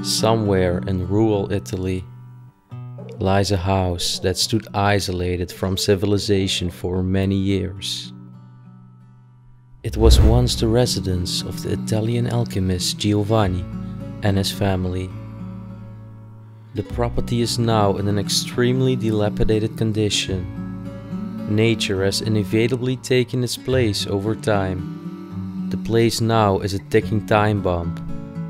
Somewhere in rural Italy lies a house that stood isolated from civilization for many years. It was once the residence of the Italian alchemist Giovanni and his family. The property is now in an extremely dilapidated condition. Nature has inevitably taken its place over time. The place now is a ticking time bomb,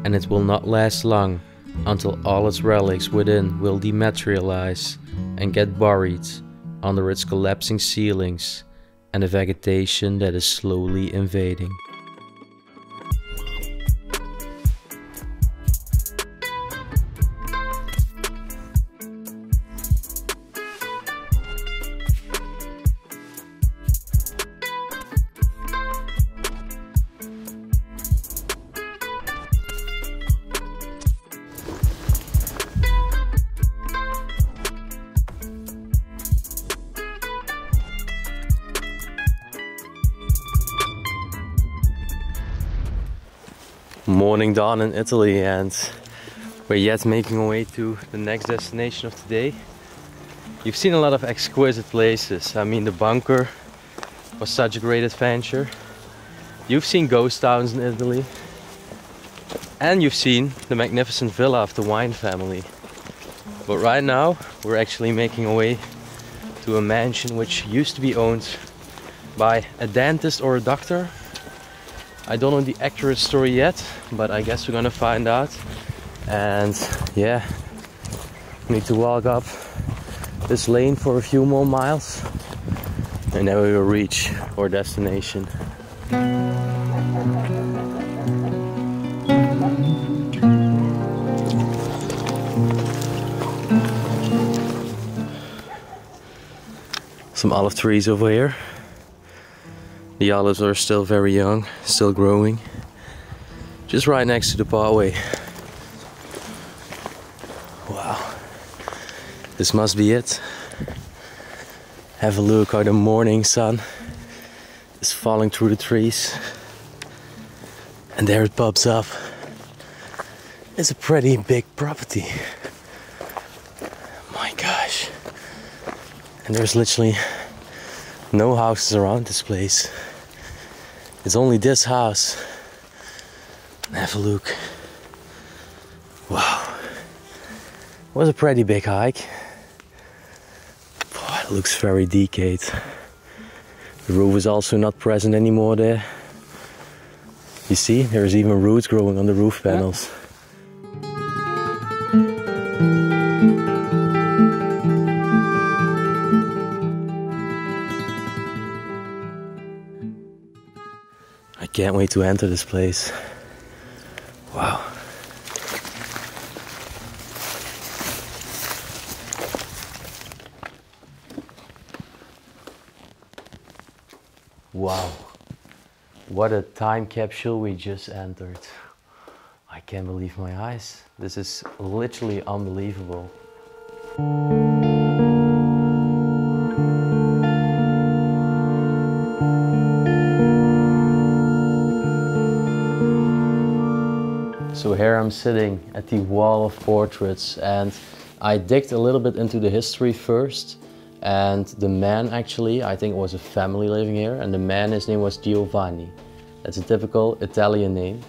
and it will not last long until all its relics within will dematerialize and get buried under its collapsing ceilings and the vegetation that is slowly invading. Morning dawn in Italy, and we're yet making our way to the next destination of today. You've seen a lot of exquisite places. I mean, the bunker was such a great adventure. You've seen ghost towns in Italy, and you've seen the magnificent villa of the wine family. But right now we're actually making our way to a mansion which used to be owned by a dentist or a doctor. I don't know the accurate story yet, but I guess we're gonna find out. And yeah, we need to walk up this lane for a few more miles, and then we will reach our destination. Some olive trees over here. The olives are still very young, still growing. Just right next to the pathway. Wow. This must be it. Have a look how the morning sun is falling through the trees. And there it pops up. It's a pretty big property. My gosh. And there's literally no houses around this place. It's only this house. Have a look. Wow. It was a pretty big hike. Oh, it looks very decayed. The roof is also not present anymore there. You see, there's even roots growing on the roof panels. I can't wait to enter this place. Wow. Wow. What a time capsule we just entered. I can't believe my eyes. This is literally unbelievable. So here I'm sitting at the wall of portraits, and I digged a little bit into the history first. And the man, actually, I think it was a family living here, and the man, his name was Giovanni. That's a typical Italian name.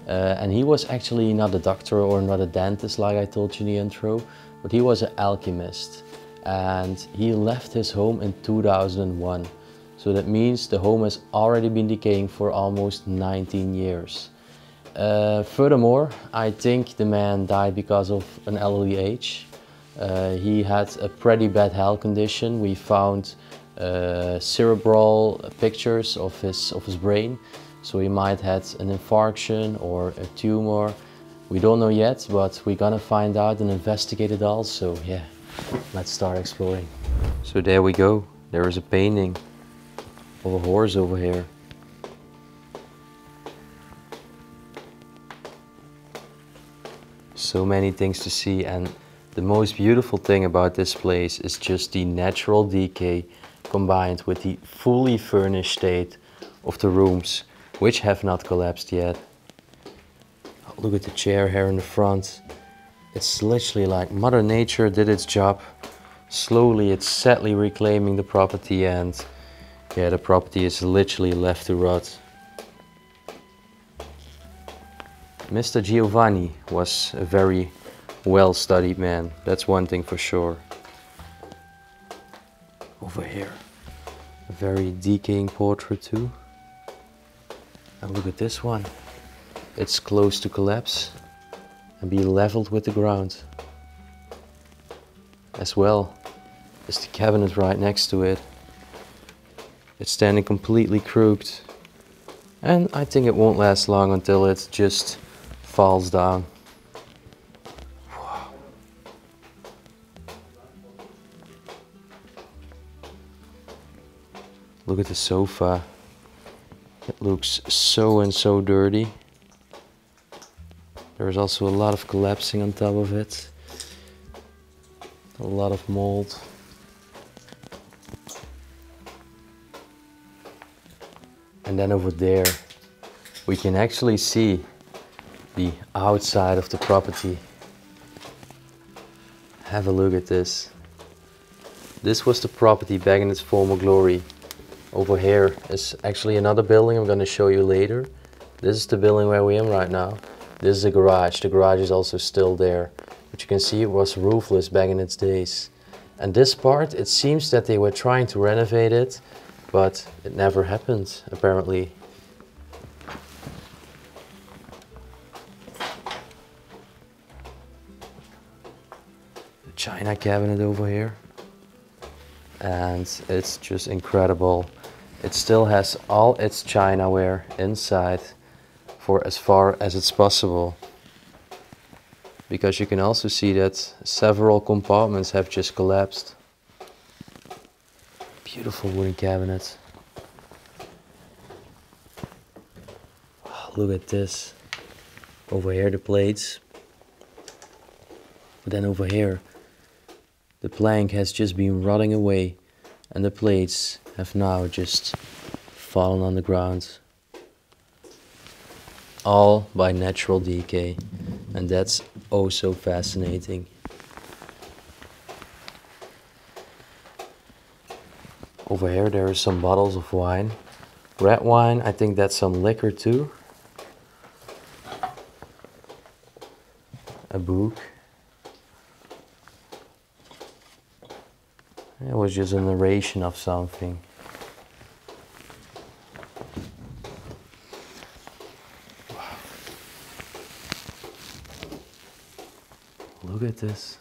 And he was actually not a doctor or not a dentist like I told you in the intro, but he was an alchemist. And he left his home in 2001. So that means the home has already been decaying for almost 19 years. Furthermore, I think the man died because of an early age. He had a pretty bad health condition. We found cerebral pictures of his brain. So he might have had an infarction or a tumor. We don't know yet, but we're gonna find out and investigate it all. So yeah, let's start exploring. So there we go. There is a painting of a horse over here. So many things to see, and the most beautiful thing about this place is just the natural decay combined with the fully furnished state of the rooms, which have not collapsed yet. Oh, look at the chair here in the front. It's literally like Mother Nature did its job. Slowly, it's sadly reclaiming the property, and yeah, the property is literally left to rot. Mr. Giovanni was a very well-studied man, that's one thing for sure. Over here, a very decaying portrait too. And look at this one. It's close to collapse and be leveled with the ground. As well as the cabinet right next to it. It's standing completely crooked. And I think it won't last long until it just falls down. Wow. Look at the sofa. It looks so dirty. There's also a lot of collapsing on top of it. A lot of mold. And then over there, we can actually see the outside of the property. Have a look at this. This was the property back in its former glory. Over here is actually another building I'm going to show you later. This is the building where we am right now. This is a garage. The garage is also still there. But you can see it was roofless back in its days. And this part, it seems that they were trying to renovate it, but it never happened, apparently. The china cabinet over here. And it's just incredible. It still has all its chinaware inside for as far as it's possible. Because you can also see that several compartments have just collapsed. Beautiful wooden cabinet. Look at this. Over here the plates. But then over here the plank has just been rotting away and the plates have now just fallen on the ground. All by natural decay, and that's oh so fascinating. Over here there are some bottles of wine. Red wine, I think that's some liquor too. A book. It was just a narration of something. Wow. Look at this.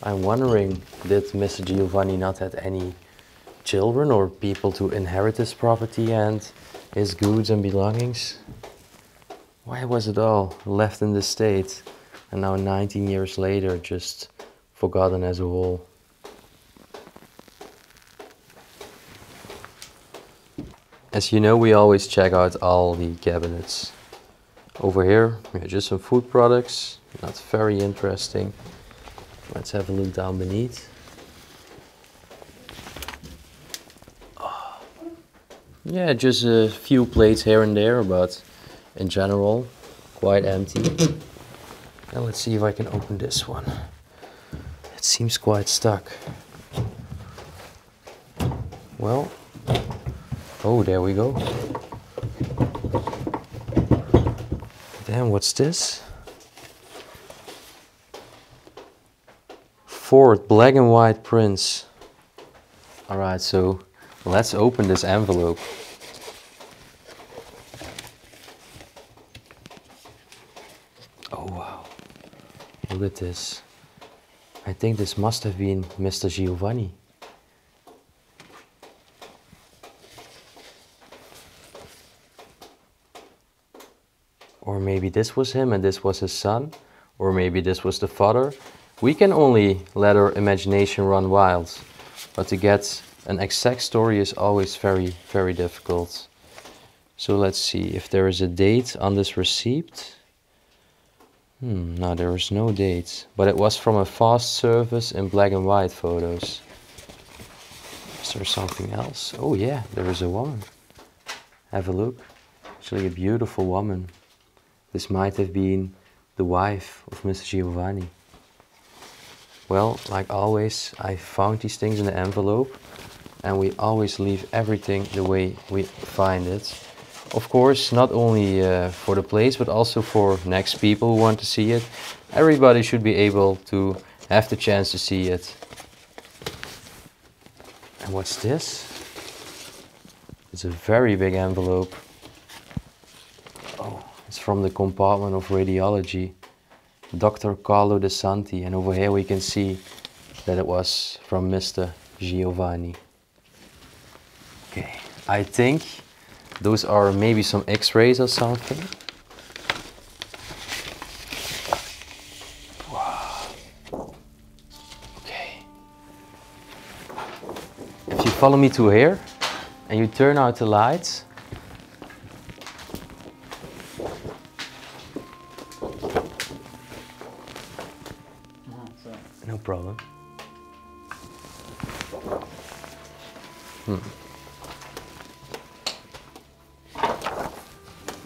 I'm wondering, did Mr. Giovanni not have any children or people to inherit his property and his goods and belongings? Why was it all left in this state and now 19 years later just forgotten as a whole? As you know, we always check out all the cabinets. Over here, we have just some food products, not very interesting. Let's have a look down beneath. Oh. Yeah, just a few plates here and there, but in general, quite empty. Now let's see if I can open this one. It seems quite stuck. Well, oh, there we go. Damn, what's this? Ford black and white prints. Alright, so let's open this envelope. Oh wow, look at this. I think this must have been Mr. Giovanni. Or maybe this was him and this was his son. Or maybe this was the father. We can only let our imagination run wild. But to get an exact story is always very, very difficult. So let's see if there is a date on this receipt. No, there is no date. But it was from a fast service in black and white photos. Is there something else? Oh yeah, there is a woman. Have a look. Actually a beautiful woman. this might have been the wife of Mr. Giovanni. Well, like always, I found these things in the envelope, and we always leave everything the way we find it. Of course, not only for the place, but also for next people who want to see it. Everybody should be able to have the chance to see it. And what's this? It's a very big envelope. Oh, it's from the compartment of radiology. Dr. Carlo De Santi, and over here we can see that it was from Mr. Giovanni. Okay, I think those are maybe some x-rays or something. Wow. Okay. If you follow me to here and you turn out the lights, no problem.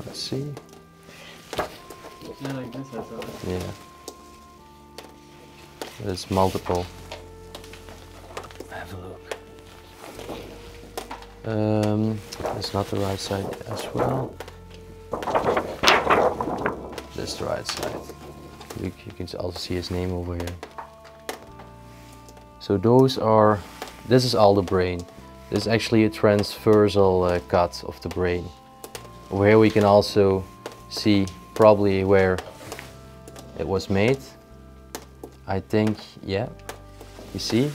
Let's see. Yeah, like this, I saw it. Yeah. There's multiple. Have a look. That's not the right side as well. That's the right side. You can also see his name over here. So this is all the brain. This is actually a transversal cut of the brain. Over here we can also see probably where it was made. I think, yeah, you see?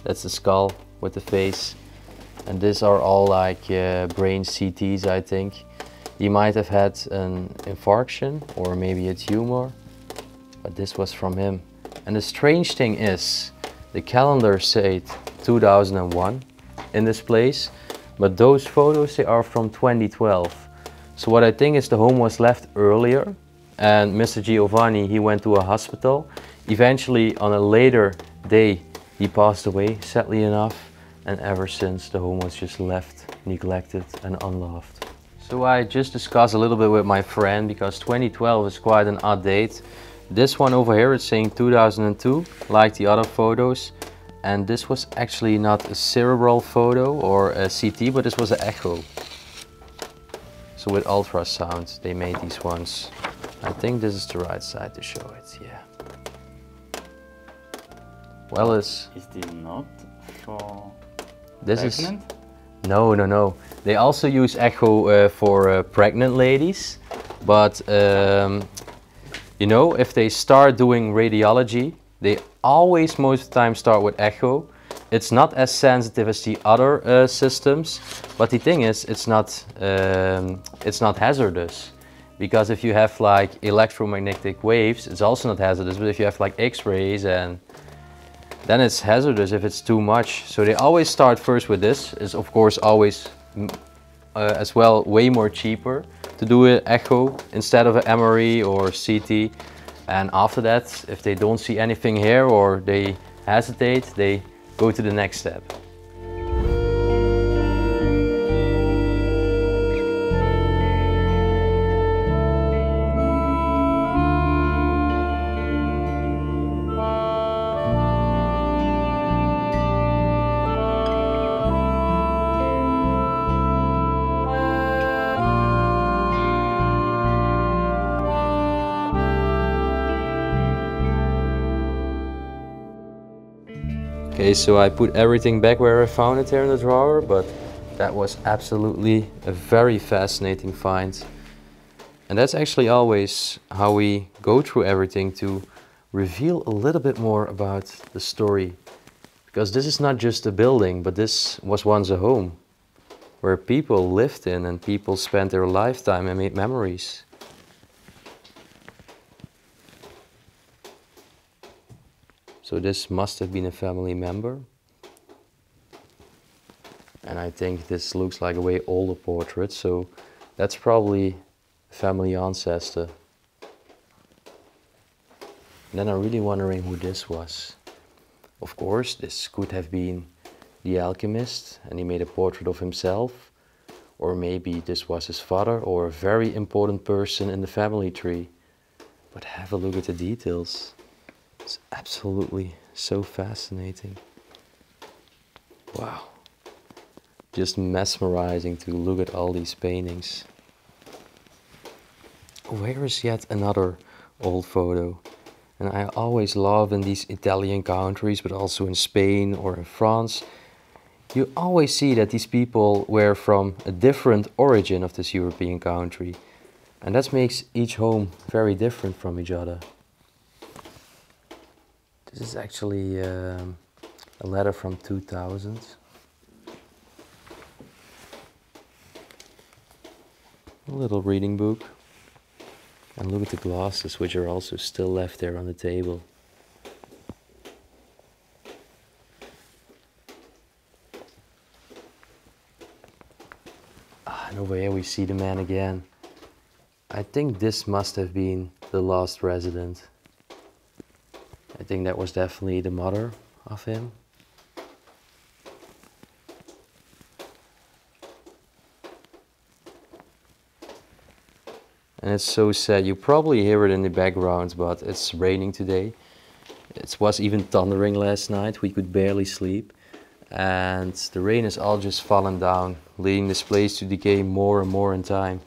That's the skull with the face. And these are all like brain CTs, I think. He might have had an infarction or maybe a tumor, but this was from him. And the strange thing is, the calendar said 2001 in this place, but those photos, they are from 2012. So what I think is the home was left earlier, and Mr. Giovanni, he went to a hospital. Eventually, on a later day, he passed away, sadly enough, and ever since the home was just left, neglected and unloved. So I just discussed a little bit with my friend, because 2012 is quite an odd date. This one over here is saying 2002, like the other photos. And this was actually not a cerebral photo or a CT, but this was an echo. So with ultrasound, they made these ones. I think this is the right side to show it, yeah. Well, Is this not for this pregnant? No. They also use echo for pregnant ladies, but you know, if they start doing radiology, they always most of the time start with echo. It's not as sensitive as the other systems, but the thing is, it's not hazardous, because if you have like electromagnetic waves, it's also not hazardous. But if you have like X-rays, and then it's hazardous if it's too much. So they always start first with this. It's of course always as well way more cheaper to do an echo instead of an MRI or CT. And after that, if they don't see anything here or they hesitate, they go to the next step. Okay, so I put everything back where I found it here in the drawer, but that was absolutely a very fascinating find. And that's actually always how we go through everything, to reveal a little bit more about the story. Because this is not just a building, but this was once a home where people lived in and people spent their lifetime and made memories. So this must have been a family member. And I think this looks like a way older portrait, so that's probably a family ancestor. And then I'm really wondering who this was. Of course, this could have been the alchemist, and he made a portrait of himself. Or maybe this was his father or a very important person in the family tree. But have a look at the details. It's absolutely so fascinating. Wow. Just mesmerizing to look at all these paintings. Where is yet another old photo? And I always love in these Italian countries, but also in Spain or in France, you always see that these people were from a different origin of this European country. And that makes each home very different from each other. This is actually a letter from 2000. A little reading book. And look at the glasses, which are also still left there on the table. And over here we see the man again. I think this must have been the last resident. I think that was definitely the mother of him. And it's so sad. You probably hear it in the background, but it's raining today. It was even thundering last night. We could barely sleep. And the rain is all just fallen down, leading this place to decay more and more in time.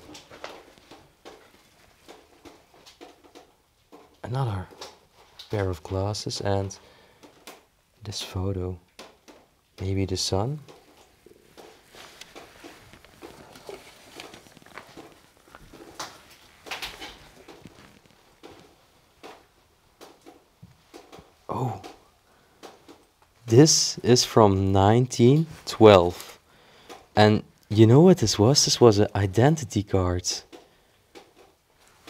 Another pair of glasses and this photo. Maybe the sun? Oh, this is from 1912. And you know what this was? This was an identity card.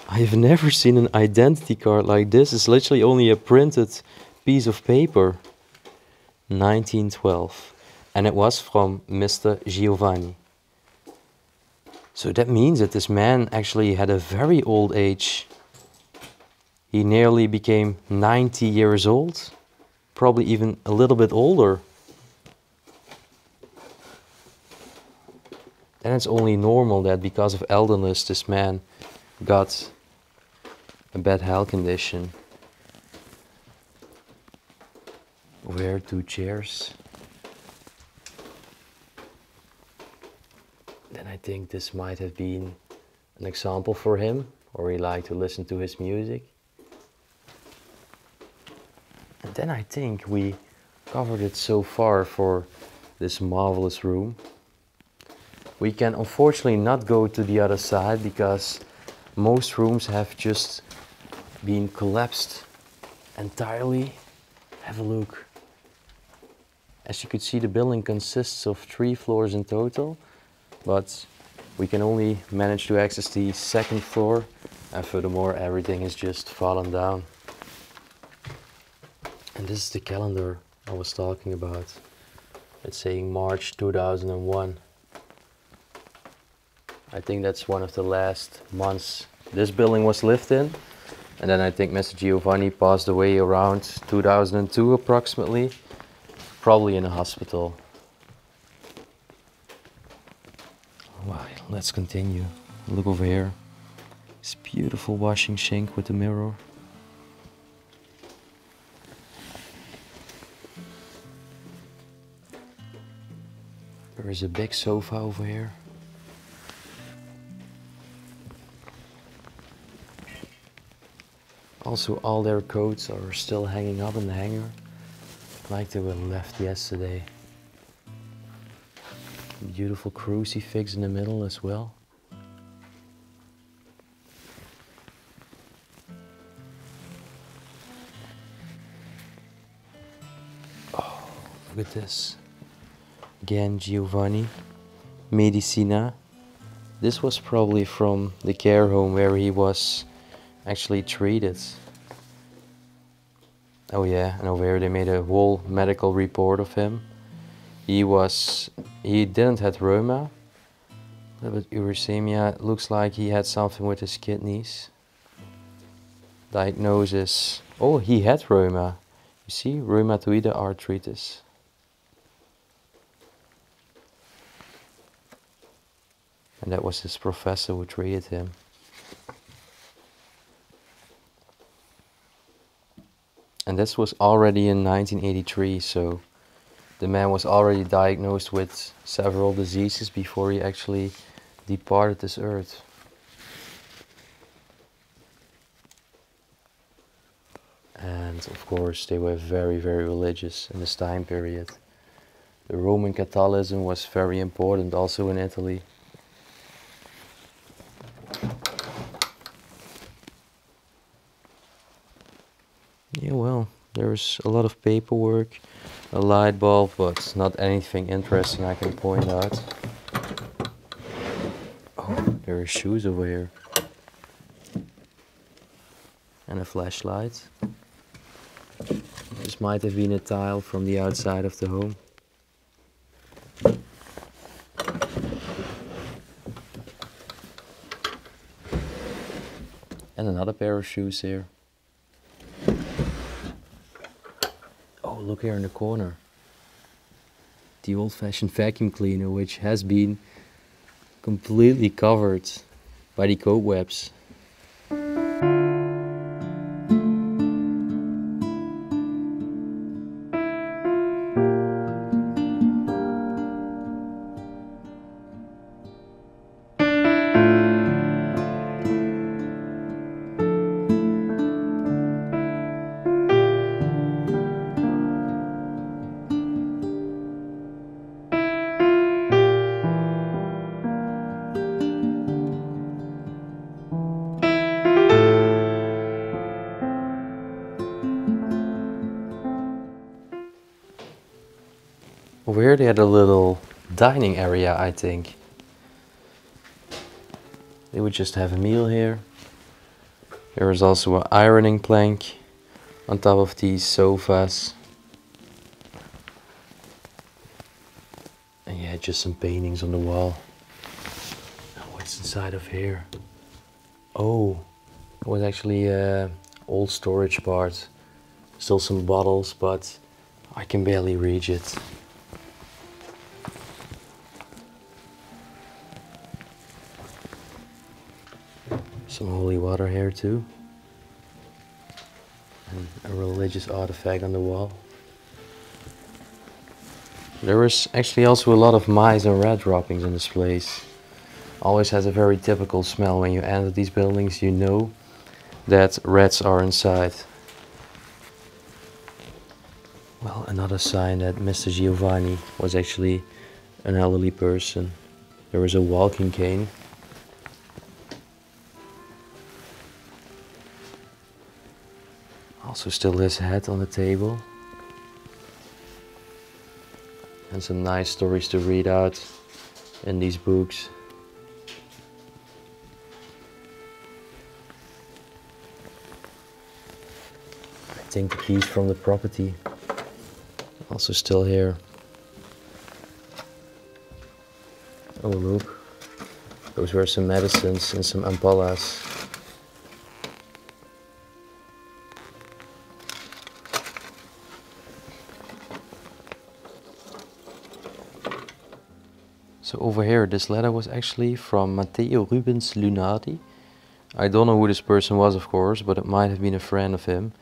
I've never seen an identity card like this. It's literally only a printed piece of paper. 1912. And it was from Mr. Giovanni. So that means that this man actually had a very old age. He nearly became 90 years old, probably even a little bit older. And it's only normal that because of elderliness this man got a bad health condition. Where 2 chairs. Then I think this might have been an example for him, or he liked to listen to his music. And then I think we covered it so far for this marvelous room. We can unfortunately not go to the other side because most rooms have just been collapsed entirely. Have a look. As you could see, the building consists of 3 floors in total, but we can only manage to access the 2nd floor, and furthermore everything is just fallen down. And this is the calendar I was talking about. It's saying March 2001. I think that's one of the last months this building was lived in. And then I think Mr. Giovanni passed away around 2002 approximately, probably in a hospital. Right, let's continue. Look over here. This beautiful washing sink with the mirror. There is a big sofa over here. Also, all their coats are still hanging up in the hanger, like they were left yesterday. Beautiful crucifix in the middle as well. Oh, look at this. Again, Giovanni Medicina. This was probably from the care home where he was actually treated. Oh yeah, and over here they made a whole medical report of him. He didn't have reuma, but uricemia. It looks like he had something with his kidneys. Diagnosis. Oh, he had reuma. You see, rheumatoid arthritis. And that was his professor who treated him. And this was already in 1983, so the man was already diagnosed with several diseases before he actually departed this earth. And of course they were very, very religious in this time period. The Roman Catholicism was very important also in Italy. Yeah, well, there's a lot of paperwork, a light bulb, but not anything interesting I can point out. Oh, there are shoes over here. And a flashlight. This might have been a tile from the outside of the home. And another pair of shoes here. Oh, look here in the corner. The old-fashioned vacuum cleaner, which has been completely covered by the cobwebs. Over here they had a little dining area, I think. They would just have a meal here. There is also an ironing plank on top of these sofas. And yeah, just some paintings on the wall. Now what's inside of here? Oh, it was actually an old storage part. Still some bottles, but I can barely reach it. Some holy water here too. And a religious artifact on the wall. There was actually also a lot of mice and rat droppings in this place. Always has a very typical smell. When you enter these buildings, you know that rats are inside. Well, another sign that Mr. Giovanni was actually an elderly person. There was a walking cane. Also still his hat on the table. And some nice stories to read out in these books. I think the keys from the property. Also still here. Oh look, those were some medicines and some ampollas. So over here, this letter was actually from Matteo Rubens Lunardi. I don't know who this person was, of course, but it might have been a friend of him.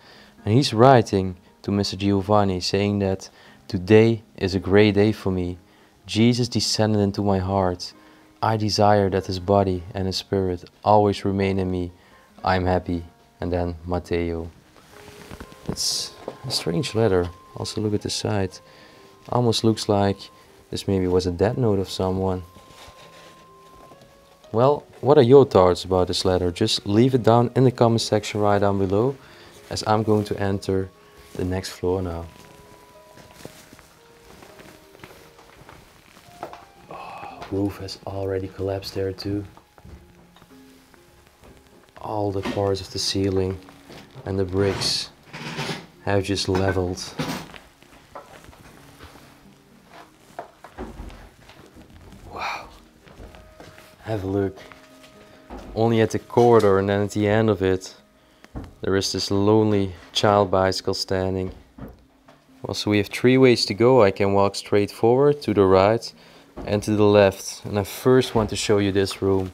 And he's writing to Mr. Giovanni, saying that today is a great day for me. Jesus descended into my heart. I desire that his body and his spirit always remain in me. I'm happy. And then Matteo. It's a strange letter. Also look at the side. Almost looks like this maybe was a death note of someone. Well, what are your thoughts about this letter? Just leave it down in the comment section right down below, as I'm going to enter the next floor now. Oh, roof has already collapsed there too. All the parts of the ceiling and the bricks have just leveled. Have a look. Only at the corridor and then at the end of it there is this lonely child bicycle standing. Well, so we have 3 ways to go. I can walk straight forward, to the right, and to the left. And I first want to show you this room.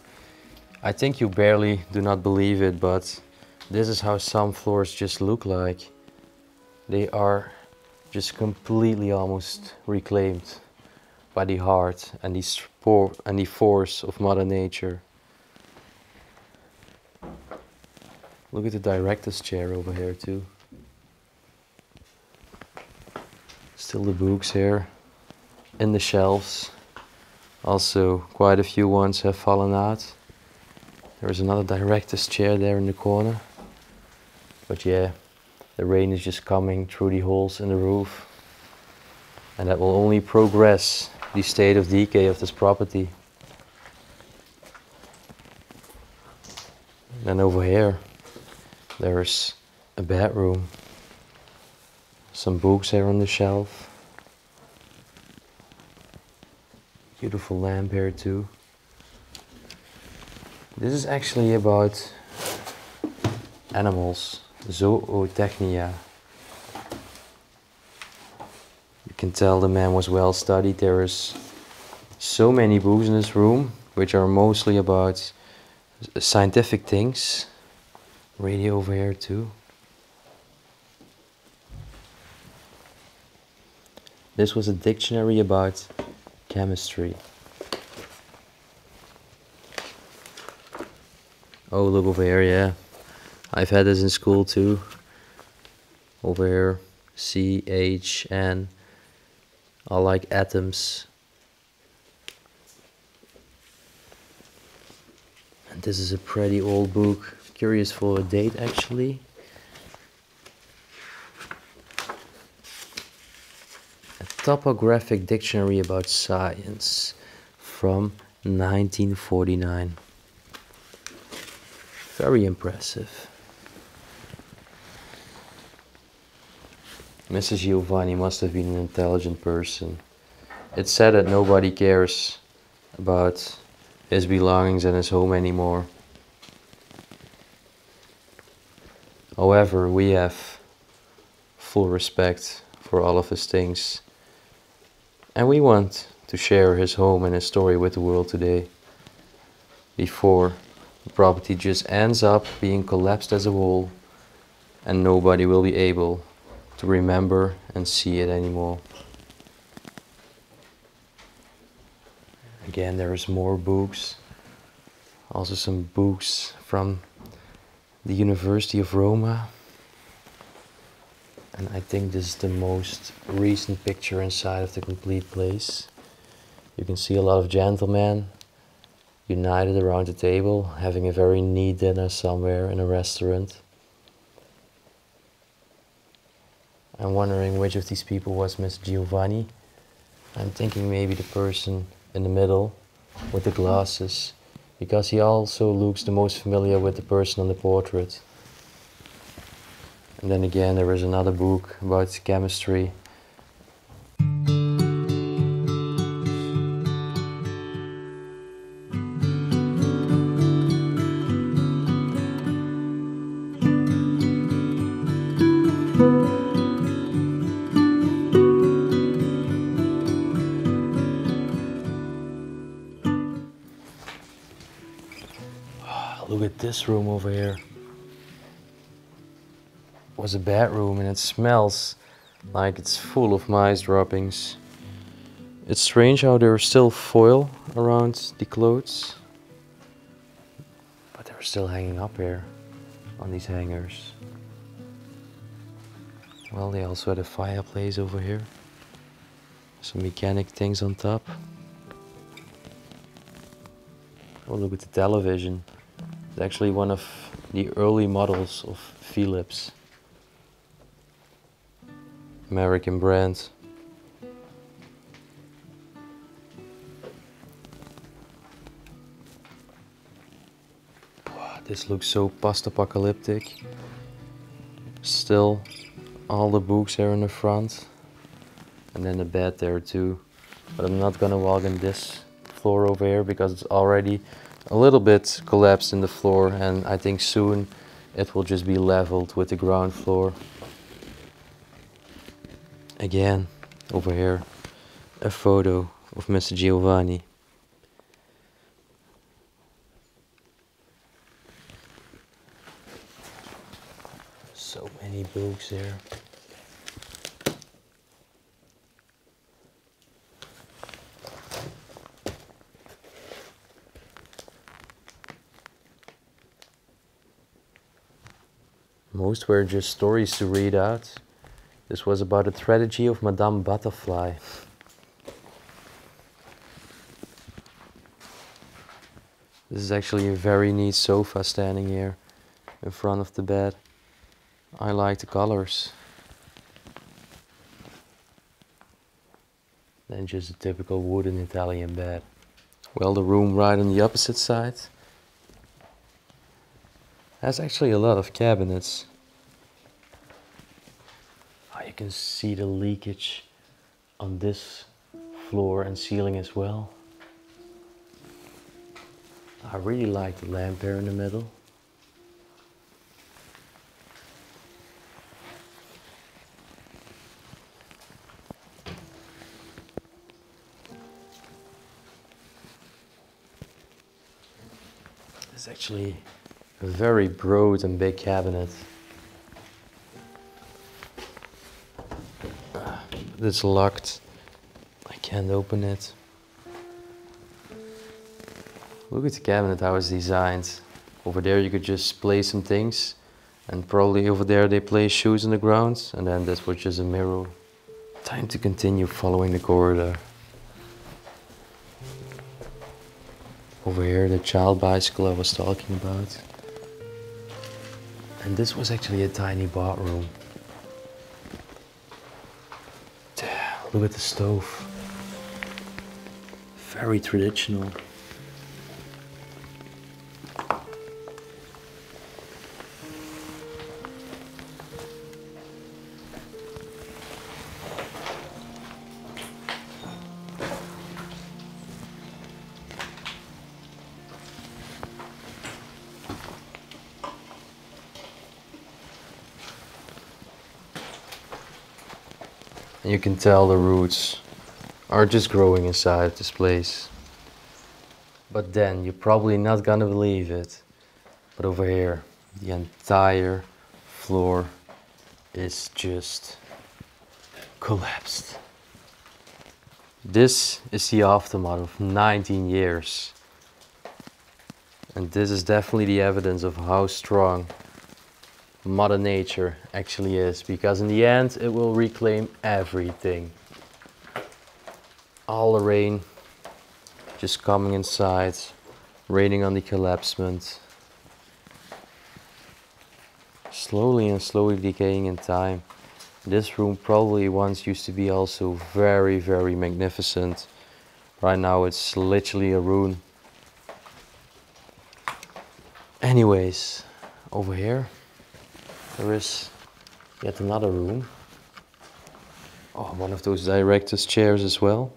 I think you barely do not believe it, but this is how some floors just look like. They are just completely almost reclaimed by the heart and the force of Mother Nature. Look at the director's chair over here too. Still the books here in the shelves. Also quite a few ones have fallen out. There's another director's chair there in the corner. But yeah, the rain is just coming through the holes in the roof. And that will only progress the state of decay of this property. And over here, there's a bedroom. Some books here on the shelf. Beautiful lamp here too. This is actually about animals, zootechnia. You can tell the man was well studied. There is so many books in this room, which are mostly about scientific things. Radio over here too. This was a dictionary about chemistry. Oh, look over here, yeah. I've had this in school too. Over here, C, H, N. I like atoms. And this is a pretty old book. Curious for a date actually. A topographic dictionary about science from 1949. Very impressive. Mrs. Giovanni must have been an intelligent person. It's said that nobody cares about his belongings and his home anymore. However, we have full respect for all of his things. And we want to share his home and his story with the world today. Before the property just ends up being collapsed as a whole and nobody will be able to remember and see it anymore. Again, there is more books. Also some books from the University of Roma. And I think this is the most recent picture inside of the complete place. You can see a lot of gentlemen united around the table, having a very neat dinner somewhere in a restaurant. I'm wondering which of these people was Miss Giovanni. I'm thinking maybe the person in the middle with the glasses, because he also looks the most familiar with the person on the portrait. And then again, there is another book about chemistry. Look at this room over here. It was a bedroom and it smells like it's full of mice droppings. It's strange how there's still foil around the clothes, but they're still hanging up here on these hangers. Well, they also had a fireplace over here. Some mechanic things on top. Oh, look at the television. It's actually one of the early models of Philips. American brand. Wow, this looks so post-apocalyptic. Still, all the books are in the front. And then the bed there too. But I'm not gonna walk in this floor over here because it's already a little bit collapsed in the floor, and I think soon it will just be leveled with the ground floor. Again, over here, a photo of Mr. Giovanni. So many books here. Most were just stories to read out. This was about the tragedy of Madame Butterfly. This is actually a very neat sofa standing here in front of the bed. I like the colors. Then just a typical wooden Italian bed. Well, the room right on the opposite side has actually a lot of cabinets. You can see the leakage on this floor and ceiling as well. I really like the lamp here in the middle. It's actually a very broad and big cabinet. It's locked. I can't open it. Look at the cabinet, how it's designed. Over there you could just place some things, and probably over there they place shoes on the ground, and then this was just a mirror. Time to continue following the corridor. Over here the child bicycle I was talking about. And this was actually a tiny bathroom. Look at the stove. Very traditional. And you can tell the roots are just growing inside this place. But then you're probably not gonna believe it, but over here the entire floor is just collapsed. This is the aftermath of 19 years. And this is definitely the evidence of how strong Mother Nature actually is, because in the end it will reclaim everything. All the rain just coming inside, raining on the collapsement, slowly and slowly decaying in time. This room probably once used to be also very, very magnificent. Right now it's literally a ruin. Anyways, over here there is yet another room. Oh, one of those director's chairs as well.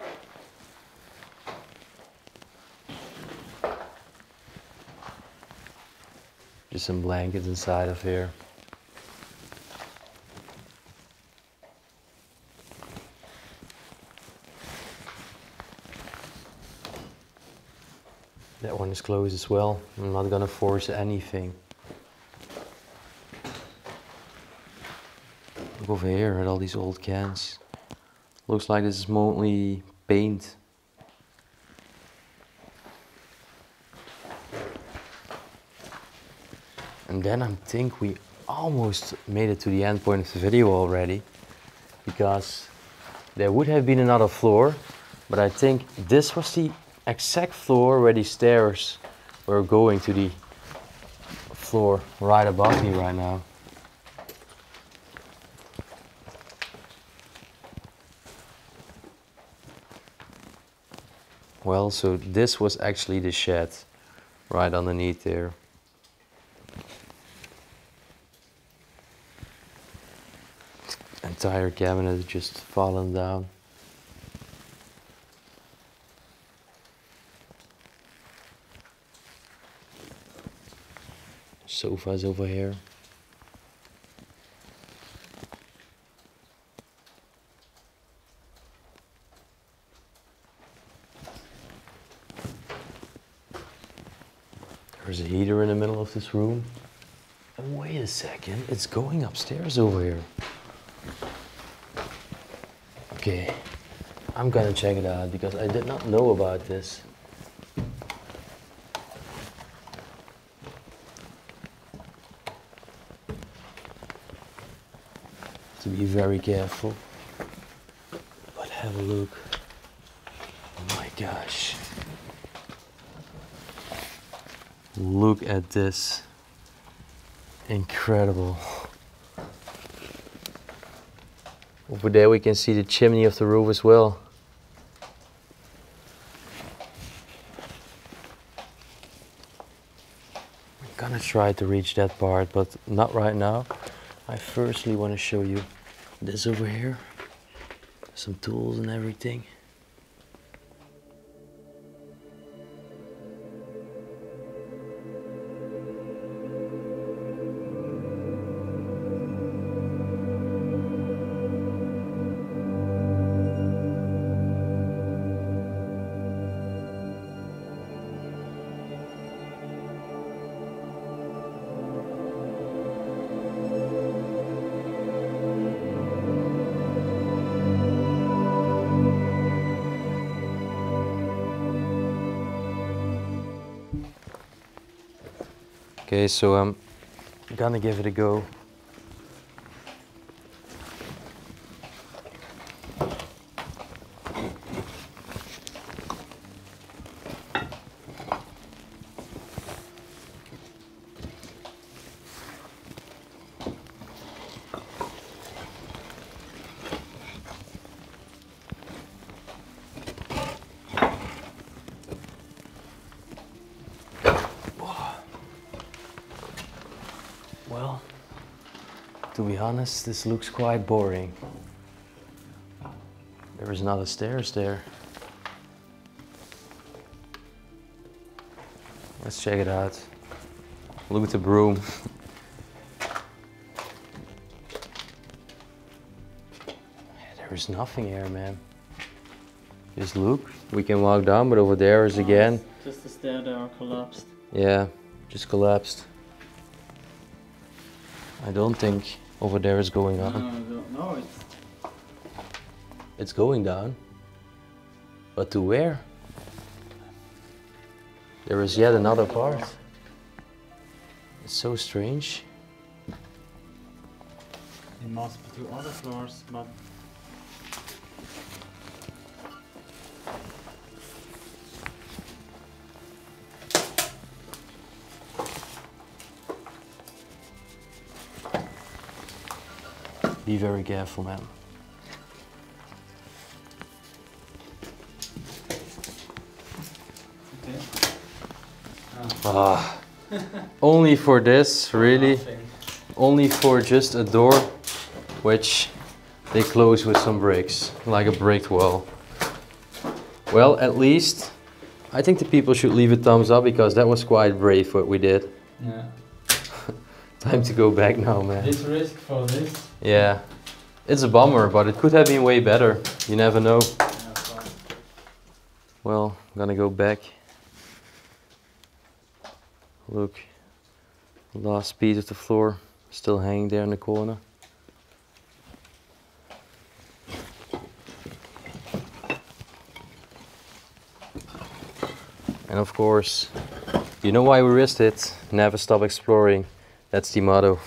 Just some blankets inside of here. That one is closed as well. I'm not gonna force anything. Look over here at all these old cans. Looks like this is mostly paint. And then I think we almost made it to the end point of the video already, because there would have been another floor, but I think this was the exact floor where the stairs were going to the floor right above me right now. Well, so this was actually the shed right underneath there. Entire cabinet is just fallen down. Sofas over here. this room. And wait a second, it's going upstairs over here. Okay, I'm gonna check it out because I did not know about this. To be very careful. But have a look. Oh my gosh. Look at this. Incredible. Over there we can see the chimney of the roof as well. I'm gonna try to reach that part, but not right now. I firstly want to show you this over here. Some tools and everything. Okay, so I'm gonna give it a go. Well, to be honest, this looks quite boring. There is not a stairs there. Let's check it out. Look at the broom. There is nothing here, man. Just look. We can walk down, but over there is again. Just the stair there collapsed. Yeah, just collapsed. I don't think over there is going on. No, It's going down. But to where? There is yet another part. It's so strange. it must be two other floors, but Be very careful, man. Ah, only for this, really. Only for just a door, which they close with some bricks, like a brick wall. Well, at least I think the people should leave a thumbs up because that was quite brave what we did. yeah. Time to go back now, man. This risk for this. Yeah, it's a bummer, but it could have been way better. You never know. Yeah, Well, I'm gonna go back. Look, last piece of the floor still hanging there in the corner. And of course, you know why we risked it? Never stop exploring. That's the motto.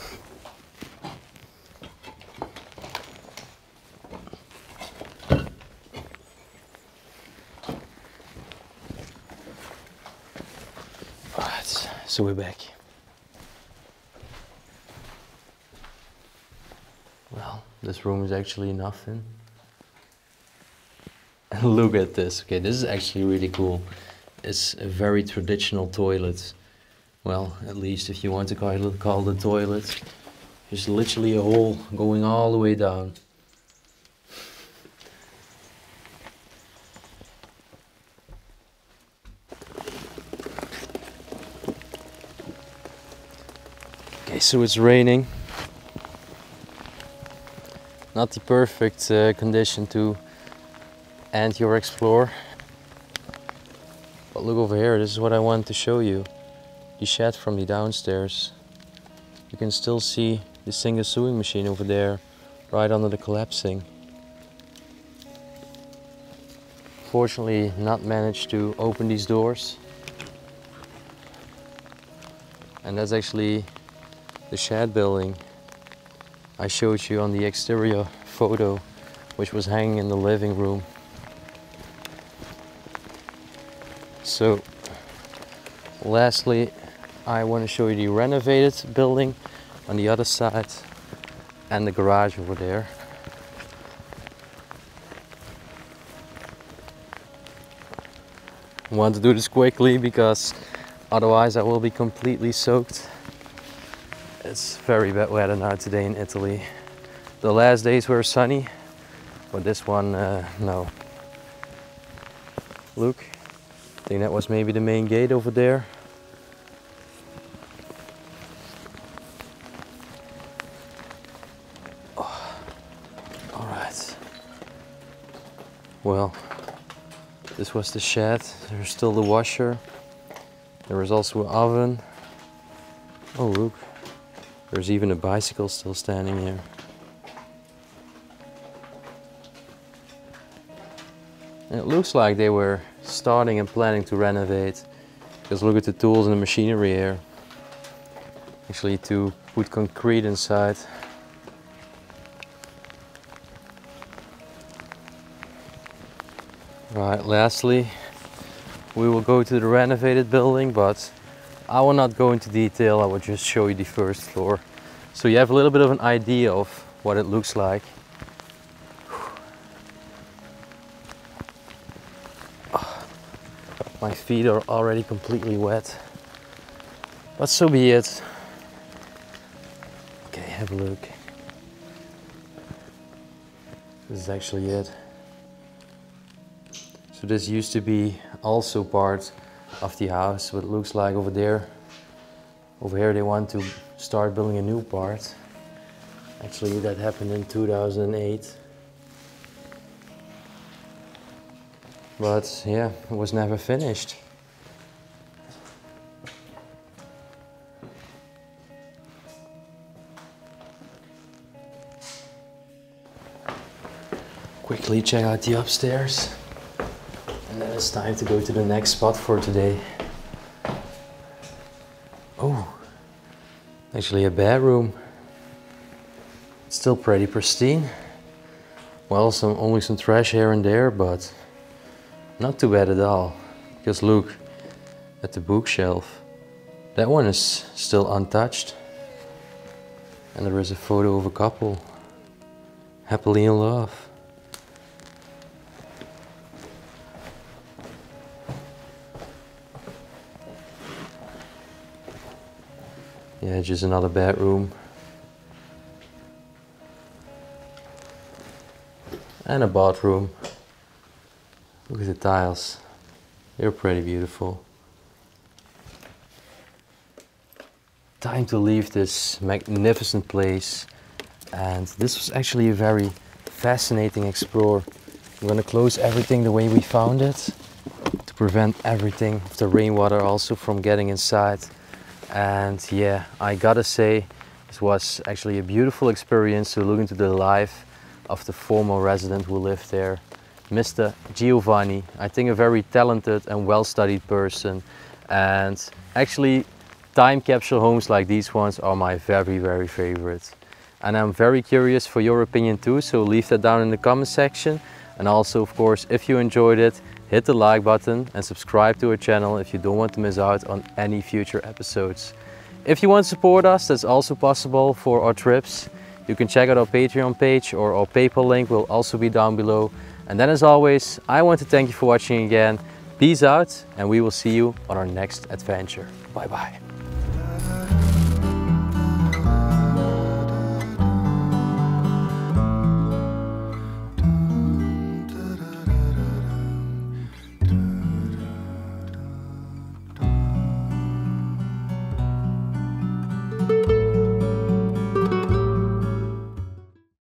Alright, so we're back. Well, this room is actually nothing. And look at this. Okay, this is actually really cool. It's a very traditional toilet. Well, at least if you want to call it a toilet. There's literally a hole going all the way down. Okay, so it's raining. Not the perfect condition to end your explore. But look over here, this is what I wanted to show you. the shed from the downstairs. You can still see the single sewing machine over there, right under the collapsing. Fortunately, not managed to open these doors. And that's actually the shed building I showed you on the exterior photo, which was hanging in the living room. So lastly, I want to show you the renovated building on the other side and the garage over there. I want to do this quickly because otherwise I will be completely soaked. It's very bad weather now today in Italy. The last days were sunny, but this one, no. Look, I think that was maybe the main gate over there. Oh. All right. Well, this was the shed. There's still the washer. There was also an oven. Oh look, there's even a bicycle still standing here. And it looks like they were starting and planning to renovate, because look at the tools and the machinery here. Actually to put concrete inside. Right, lastly, we will go to the renovated building, but I will not go into detail. I will just show you the first floor, so you have a little bit of an idea of what it looks like. My feet are already completely wet, but so be it. Okay, have a look. This is actually it. So this used to be also part of the house, what it looks like over there. Over here they want to start building a new part. Actually that happened in 2008. But yeah, it was never finished. Quickly check out the upstairs. And then it's time to go to the next spot for today. Oh, actually a bedroom. It's still pretty pristine. Well, only some trash here and there, but not too bad at all. Because look at the bookshelf. That one is still untouched. And there is a photo of a couple happily in love. Yeah, just another bedroom. And a bathroom. Look at the tiles. They're pretty beautiful. Time to leave this magnificent place. And this was actually a very fascinating explore. I'm gonna close everything the way we found it, to prevent everything of the rainwater also from getting inside. And yeah, I gotta say, this was actually a beautiful experience to look into the life of the former resident who lived there, Mr. Giovanni. I think a very talented and well-studied person. And actually, time capsule homes like these ones are my very favorite. And I'm very curious for your opinion too, so leave that down in the comment section. And also, of course, if you enjoyed it, hit the like button and subscribe to our channel if you don't want to miss out on any future episodes. If you want to support us, that's also possible for our trips. You can check out our Patreon page, or our PayPal link will also be down below. And then as always, I want to thank you for watching again. Peace out, and we will see you on our next adventure. Bye bye.